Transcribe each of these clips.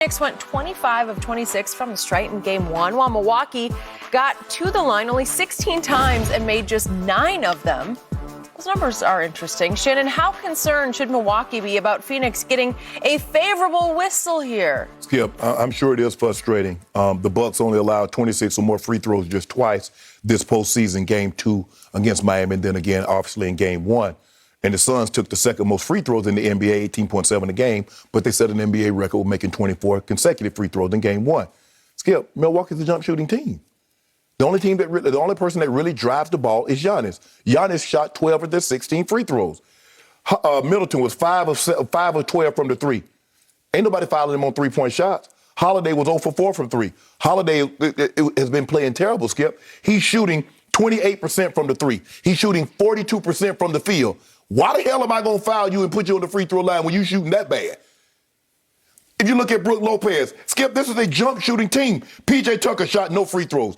Phoenix went 25 of 26 from the stripe in game one, while Milwaukee got to the line only 16 times and made just 9 of them. Those numbers are interesting. Shannon, how concerned should Milwaukee be about Phoenix getting a favorable whistle here? Skip, I'm sure it is frustrating. The Bucks only allowed 26 or more free throws just twice this postseason, game 2 against Miami, and then again, obviously, in game 1. And the Suns took the second most free throws in the NBA, 18.7 a game, but they set an NBA record with making 24 consecutive free throws in game 1. Skip, Milwaukee's a jump shooting team. The only person that really drives the ball is Giannis. Giannis shot 12 of their 16 free throws. Middleton was 5 of 12 from the 3. Ain't nobody fouling him on 3-point shots. Holiday was 0 for 4 from 3. Holiday has been playing terrible, Skip. He's shooting 28% from the 3. He's shooting 42% from the field. Why the hell am I going to foul you and put you on the free throw line when you shooting that bad? If you look at Brook Lopez, Skip, this is a jump shooting team. P.J. Tucker shot no free throws.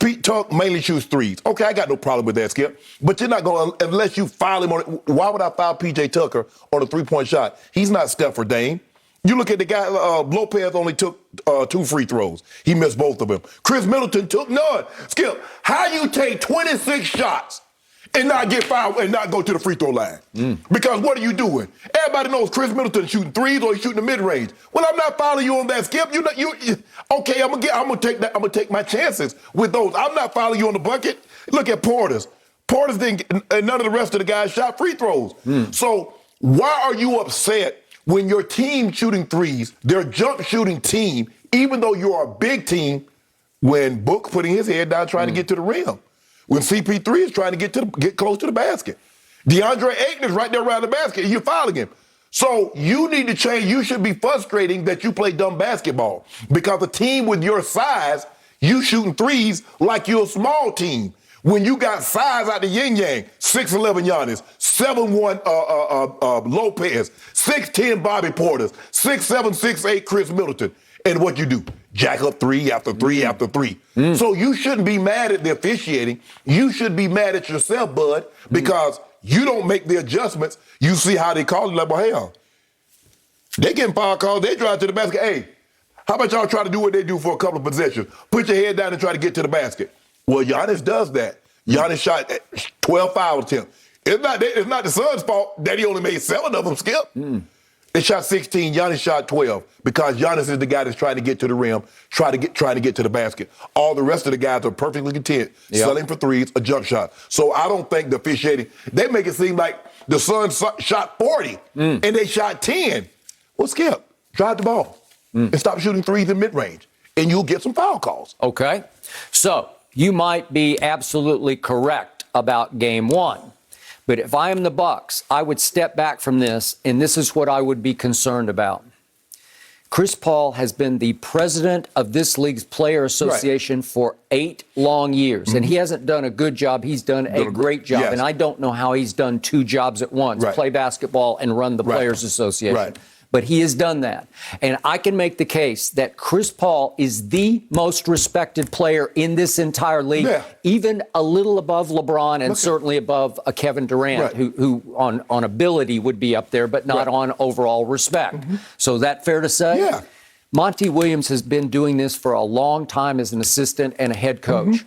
Pete Tuck mainly shoots threes. Okay, I got no problem with that, Skip. But you're not going to, unless you foul him on it. Why would I foul P.J. Tucker on a 3-point shot? He's not Steph or Dame. You look at the guy, Lopez only took 2 free throws. He missed both of them. Chris Middleton took none. Skip, how you take 26 shots and not get fouled and not go to the free throw line? Because what are you doing? Everybody knows Chris Middleton shooting threes or he's shooting the mid-range. Well, I'm not fouling you on that, Skip. Okay, I'm gonna take my chances with those. I'm not fouling you on the bucket. Look at Portis. Portis didn't, and none of the rest of the guys shot free throws. So why are you upset when your team shooting threes, their jump shooting team, even though you're a big team, when Book putting his head down trying to get to the rim? When CP3 is trying to get close to the basket. DeAndre Ayton is right there around the basket, and you're fouling him. So you need to change. You should be frustrating that you play dumb basketball because a team with your size, you shooting threes like you're a small team. When you got size out the yin-yang, 6'11 Giannis, 7'1 Lopez, 6'10 Bobby Portis, 6'7", 6'8 Chris Middleton. And what you do? Jack up 3 after 3 after 3. So you shouldn't be mad at the officiating. You should be mad at yourself, bud, because you don't make the adjustments. You see how they call it, like, well, hell, they getting foul calls. They drive to the basket. Hey, how about y'all try to do what they do for a couple of possessions? Put your head down and try to get to the basket. Well, Giannis does that. Giannis shot 12 foul attempts. It's not the Suns' fault that he only made 7 of them, Skip. They shot 16, Giannis shot 12 because Giannis is the guy that's trying to get to the rim, trying to get to the basket. All the rest of the guys are perfectly content, selling for threes, a jump shot. So I don't think the officiating, they make it seem like the Suns shot 40 and they shot 10. Well, Skip, drive the ball and stop shooting threes in mid-range, and you'll get some foul calls. Okay. So you might be absolutely correct about game 1. But if I am the Bucks, I would step back from this, and this is what I would be concerned about. Chris Paul has been the president of this league's player association for 8 long years, and he hasn't done a good job. He's done a great job, and I don't know how he's done 2 jobs at once, play basketball and run the players association. But he has done that. And I can make the case that Chris Paul is the most respected player in this entire league, even a little above LeBron and certainly above a Kevin Durant, who on ability would be up there, but not on overall respect. So is that fair to say? Yeah. Monty Williams has been doing this for a long time as an assistant and a head coach.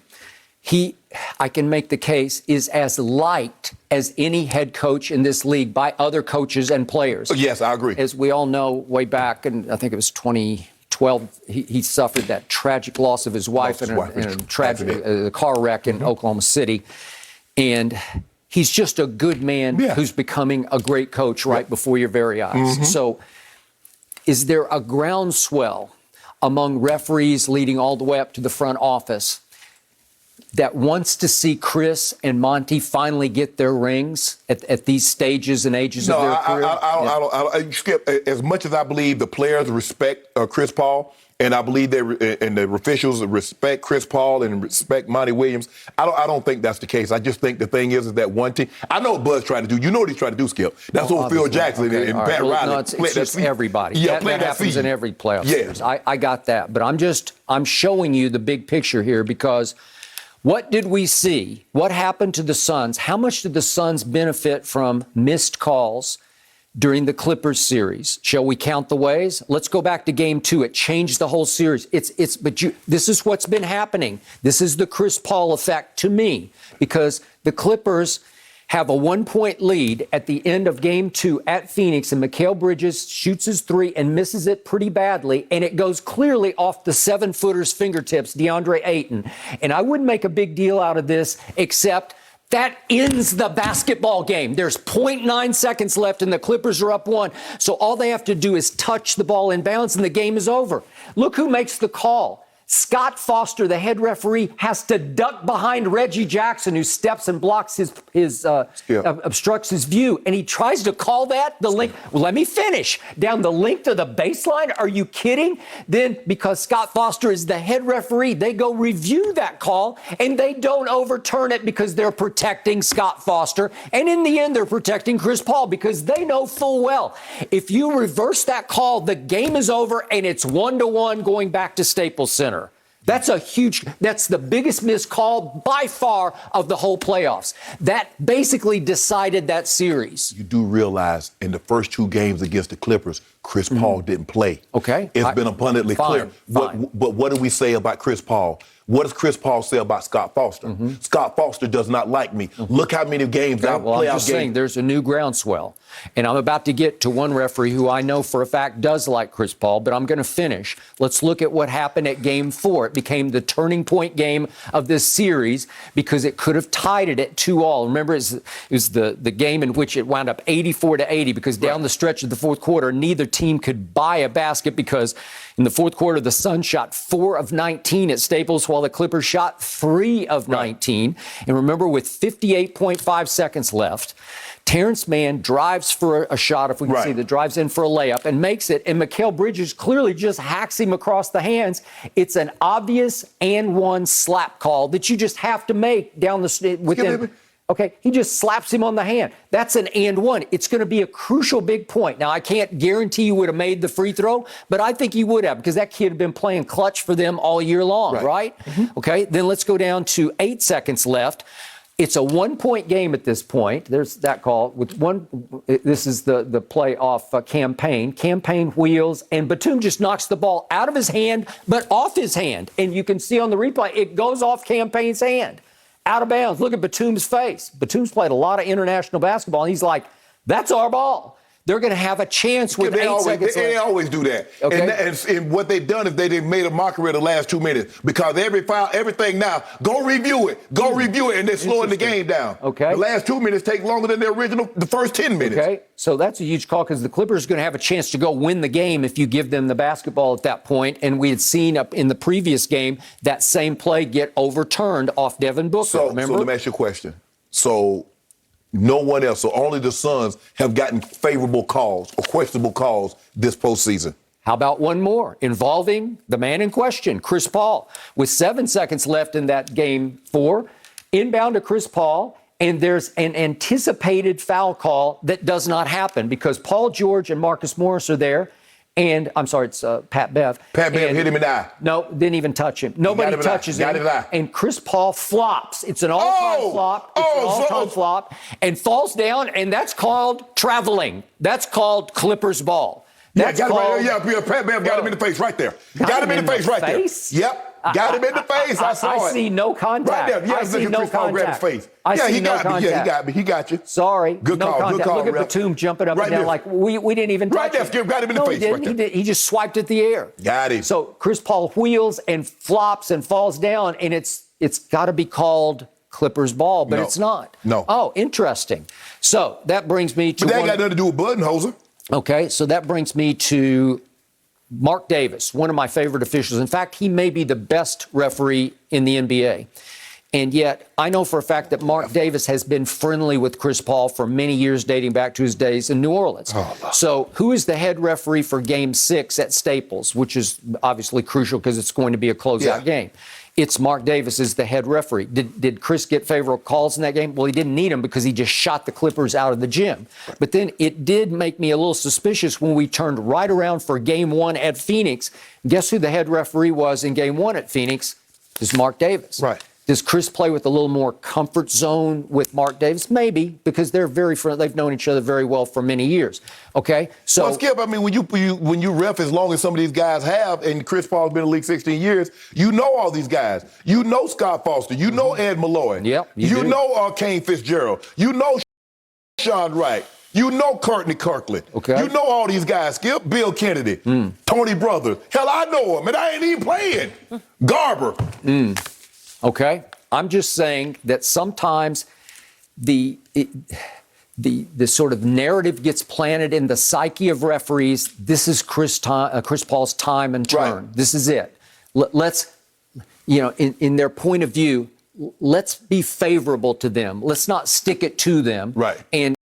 He, I can make the case, is as liked as any head coach in this league by other coaches and players. Yes, I agree. As we all know, way back, and I think it was 2012, he suffered that tragic loss of his wife in a tragic car wreck in Oklahoma City. And he's just a good man who's becoming a great coach right before your very eyes. So is there a groundswell among referees leading all the way up to the front office that wants to see Chris and Monty finally get their rings at these stages and ages of their career? I don't, Skip, as much as I believe the players respect Chris Paul, and I believe and the officials respect Chris Paul and respect Monty Williams, I don't think that's the case. I just think the thing is that one team, I know what Bud's trying to do. You know what he's trying to do, Skip. That's what Phil Jackson and Pat Riley. No, it's just everybody. That happens in every playoff series. I got that. But I'm showing you the big picture here because what did we see? What happened to the Suns? How much did the Suns benefit from missed calls, during the Clippers series. Shall we count the ways? Let's go back to game 2. It changed the whole series. This is what's been happening. This is the Chris Paul effect to me, because the Clippers have a 1-point lead at the end of game 2 at Phoenix, and Mikal Bridges shoots his 3 and misses it pretty badly, and it goes clearly off the 7-footer's fingertips, DeAndre Ayton. And I wouldn't make a big deal out of this, except that ends the basketball game. There's 0.9 seconds left and the Clippers are up 1. So all they have to do is touch the ball in bounds and the game is over. Look who makes the call. Scott Foster, the head referee, has to duck behind Reggie Jackson, who steps and blocks obstructs his view. And he tries to call that the length. Well, let me finish. Down the length of the baseline? Are you kidding? Then, because Scott Foster is the head referee, they go review that call and they don't overturn it because they're protecting Scott Foster. And in the end, they're protecting Chris Paul because they know full well if you reverse that call, the game is over and it's 1-1 going back to Staples Center. That's the biggest missed call by far of the whole playoffs. That basically decided that series. You do realize in the first 2 games against the Clippers, Chris Paul didn't play. Okay. It's been abundantly clear. But what do we say about Chris Paul? What does Chris Paul say about Scott Foster? Scott Foster does not like me. Look how many games I've played. I'm just saying there's a new groundswell. And I'm about to get to one referee who I know for a fact does like Chris Paul, but I'm going to finish. Let's look at what happened at game 4. It became the turning point game of this series because it could have tied it at 2-2. Remember, it was the game in which it wound up 84-80 because down the stretch of the fourth quarter, neither team could buy a basket because in the fourth quarter, the Suns shot 4 of 19 at Staples while the Clippers shot 3 of 19. And remember, with 58.5 seconds left, Terrence Mann drives for a shot, if we can see that, drives in for a layup and makes it. And Mikal Bridges clearly just hacks him across the hands. It's an obvious and one slap call that you just have to make down the within. Okay, he just slaps him on the hand. That's an and one. It's going to be a crucial big point. Now, I can't guarantee he would have made the free throw, but I think he would have because that kid had been playing clutch for them all year long, right? Okay, then let's go down to 8 seconds left. It's a 1-point game at this point. There's that call. With one, this is the playoff campaign. Campaign wheels, and Batum just knocks the ball out of his hand, but off his hand. And you can see on the replay, it goes off Campaign's hand. Out of bounds. Look at Batum's face. Batum's played a lot of international basketball, and he's like, that's our ball. They're going to have a chance with 8 seconds left. They always do that. Okay. And what they've done is they've made a mockery of the last 2 minutes because everything now, go review it, and they're slowing the game down. Okay. The last 2 minutes take longer than the first 10 minutes. Okay, so that's a huge call because the Clippers are going to have a chance to go win the game if you give them the basketball at that point. And we had seen up in the previous game that same play get overturned off Devin Booker, remember? So let me ask you a question. So no one else, so only the Suns have gotten favorable calls or questionable calls this postseason. How about one more involving the man in question, Chris Paul? With 7 seconds left in that game 4, inbound to Chris Paul, and there's an anticipated foul call that does not happen because Paul George and Marcus Morris are there. And I'm sorry, it's Pat Bev. Pat Bev hit him in the eye. No, didn't even touch him. Nobody touches him. And Chris Paul flops. It's an all-time flop. It's an all-time flop. And falls down, and that's called traveling. That's called Clippers ball. That's called... Pat Bev got him in the face right there. Got him in the face right there. Yep. Got him in the face. I saw it. I see no contact. Right there. I see no contact. I see no contact. He got you. Sorry. Good call. Look at Batum jumping up and down like we didn't even touch him. Right there. Got him in the face. No, he didn't. He just swiped at the air. Got him. So Chris Paul wheels and flops and falls down, and it's got to be called Clippers ball, but it's not. No. Oh, interesting. So that brings me to. But that ain't got nothing to do with Budenholzer. Okay, so that brings me to Mark Davis, one of my favorite officials. In fact, he may be the best referee in the NBA. And yet, I know for a fact that Mark Davis has been friendly with Chris Paul for many years, dating back to his days in New Orleans. So who is the head referee for Game 6 at Staples, which is obviously crucial because it's going to be a closeout game? It's Mark Davis is the head referee. Did Chris get favorable calls in that game? Well, he didn't need them because he just shot the Clippers out of the gym. But then it did make me a little suspicious when we turned right around for Game 1 at Phoenix. Guess who the head referee was in Game 1 at Phoenix? Is Mark Davis. Right. Does Chris play with a little more comfort zone with Mark Davis? Maybe, because they're very friendly. They've known each other very well for many years. Okay, so well, Skip, I mean, when you ref as long as some of these guys have, and Chris Paul's been in the league 16 years, you know all these guys. You know Scott Foster. You know Ed Malloy. Yep, you do. know Kane Fitzgerald. You know Sean Wright. You know Courtney Kirkland. Okay. You know all these guys, Skip. Bill Kennedy. Tony Brothers. Hell, I know him, and I ain't even playing. Garber. Okay, I'm just saying that sometimes the sort of narrative gets planted in the psyche of referees. This is Chris Paul's time and turn. Right. This is it. Let's, in their point of view, let's be favorable to them. Let's not stick it to them. Right. And